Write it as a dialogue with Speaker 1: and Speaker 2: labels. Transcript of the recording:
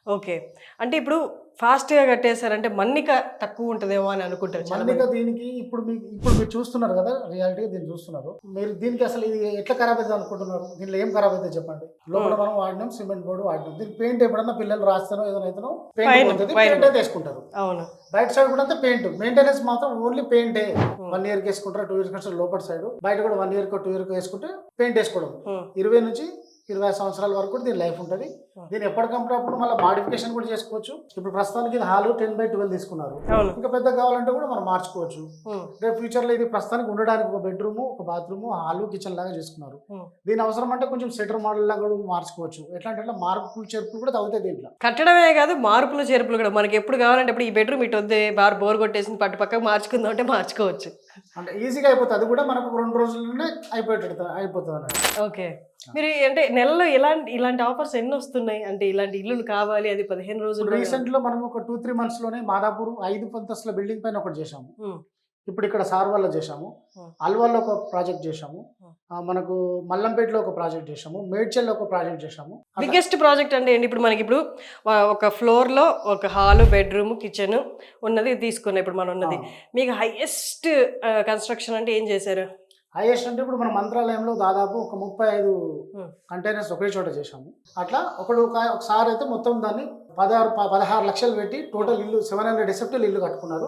Speaker 1: Okay. అంటే ఇప్పుడు ఫాస్ట్‌గా కట్టేసారంటే మన్నిక తక్కువ ఉంటదేమో అని అనుకుంటారు చాలా
Speaker 2: మన్నిక
Speaker 1: మంది.
Speaker 2: దీనికి ఇప్పుడు మీరు చూస్తున్నారు కదా! రియాలిటీగా దీన్ని చూస్తున్నారు. మీరు దీనికి అసలు ఇది ఎట్లా ఖరాబ్ అయితది అనుకుంటున్నారు? దీనిలో ఏం ఖరాబ్ అయితది చెప్పండి? లోపల
Speaker 1: హ్మ్.
Speaker 2: మనం వాడినాం సిమెంట్ బోర్డ్ వాడినాం. దీనికి పెయింట్ ఎప్పుడన్నా పిల్లలు రాస్తానో ఏదైనా అయితేనో పెయింట్
Speaker 1: పైన
Speaker 2: పోతది.
Speaker 1: పైన
Speaker 2: పెయింట్ అయితే ఏసుకుంటారు.
Speaker 1: అవును.
Speaker 2: బయట సైడ్ కూడా అంతే పెయింట్. మెయింటెనెన్స్ మాత్రం ఓన్లీ పెయింటే.
Speaker 1: హ్మ్.
Speaker 2: 1 ఇయర్‌కి ఏసుకుంటారు, 2 ఇయర్స్‌కి ఏసుకుంటారు లోపల సైడ్. బయట కూడా 1 ఇయర్‌కో, 2 ఇయర్‌కో ఏసుకుంటే పెయింట్ ఏసుకోవడం.
Speaker 1: హ్మ్.
Speaker 2: 20-20 సంవత్సరాల వరకు కూడా దీని లైఫ్ ఉంటది.
Speaker 1: హ్మ్.
Speaker 2: దీన్ని ఎప్పటికప్పుడు మళ్ళీ మాడిఫికేషన్ కూడా చేసుకోవచ్చు. ఇప్పుడు ప్రస్తుతానికి ఇది హాలు 10/12 తీసుకున్నారు.
Speaker 1: అవును.
Speaker 2: ఇంకా పెద్దగా కావాలంటే కూడా మనం మార్చుకోవచ్చు.
Speaker 1: హ్మ్.
Speaker 2: రేపు ఫ్యూచర్‌లో ఇది ప్రస్తుతానికి ఉండడానికి ఒక బెడ్‌రూము, ఒక బాత్రూము, హాలు, కిచెన్ లాగా చేసుకున్నారు.
Speaker 1: హ్మ్.
Speaker 2: దీని అవసరం అంటే కొంచెం షట్టర్ మోడల్ లాగా కూడా మార్చుకోవచ్చు. ఎట్లా అంటే అట్లా మార్పులు, చేర్పులు కూడా తగ్గుతాయి దీంట్లో.
Speaker 1: కట్టడమే కాదు మార్పులు, చేర్పులు కూడా మనకెప్పుడు కావాలంటే అప్పుడు ఈ బెడ్‌రూమ్ ఇటొద్దే బోర్ కొట్టేసింది పట్టు పక్కకు మార్చుకుందాం అంటే మార్చుకోవచ్చు.
Speaker 2: అంటే ఈజీగా అయిపోతది. అది కూడా మనకు ఒక 2 రోజుల్లోనే అయిపోతదన్నట్టు.
Speaker 1: ఓకే. మీరు అంటే నెలలో ఇలాంటి ఆఫర్స్ ఎన్నొస్తున్నాయి? అంటే ఇలాంటి ఇల్లులు కావాలి అది 15
Speaker 2: ఇప్పుడు
Speaker 1: రోజుల్లో గాని.
Speaker 2: రీసెంట్‌లో మనం ఒక 2, 3 మంత్స్‌లోనే మాదాపూర్ 5 అంతస్తుల బిల్డింగ్ పైన ఒకటి చేశాము.
Speaker 1: హ్మ్.
Speaker 2: ఇప్పుడు ఇక్కడ సార్వల్లో చేశాము.
Speaker 1: హ్మ్.
Speaker 2: అల్వాల్లో ఒక ప్రాజెక్ట్ చేశాము.
Speaker 1: హ్మ్.
Speaker 2: మనకు మల్లంపేటలో ఒక ప్రాజెక్ట్ చేశాము. మేడ్చల్‌లో ఒక ప్రాజెక్ట్ చేశాము. అట్లా
Speaker 1: బిగ్గెస్ట్ ప్రాజెక్ట్ అంటే ఏంటి? ఇప్పుడు మనకిప్పుడు ఒక ఫ్లోర్‌లో ఒక హాలు, బెడ్‌రూమ్, కిచెను ఉన్నది తీసుకున్నాం ఇప్పుడు మనం
Speaker 2: ఆ!
Speaker 1: ఉన్నది. మీకు హైయెస్ట్ కన్‌స్ట్రక్షన్ అంటే ఏం చేశారు?
Speaker 2: హైయెస్ట్ అంటే ఇప్పుడు మన మంత్రాలయంలో దాదాపు ఒక 35
Speaker 1: హ్మ్.
Speaker 2: కంటైనర్స్ ఒకే చోట చేశాము. అట్లా ఒకసారి అయితే మొత్తం దాన్ని 16 లక్షలు పెట్టి టోటల్ ఇల్లు 700 ఎసెప్టీలు ఇల్లు కట్టుకున్నారు.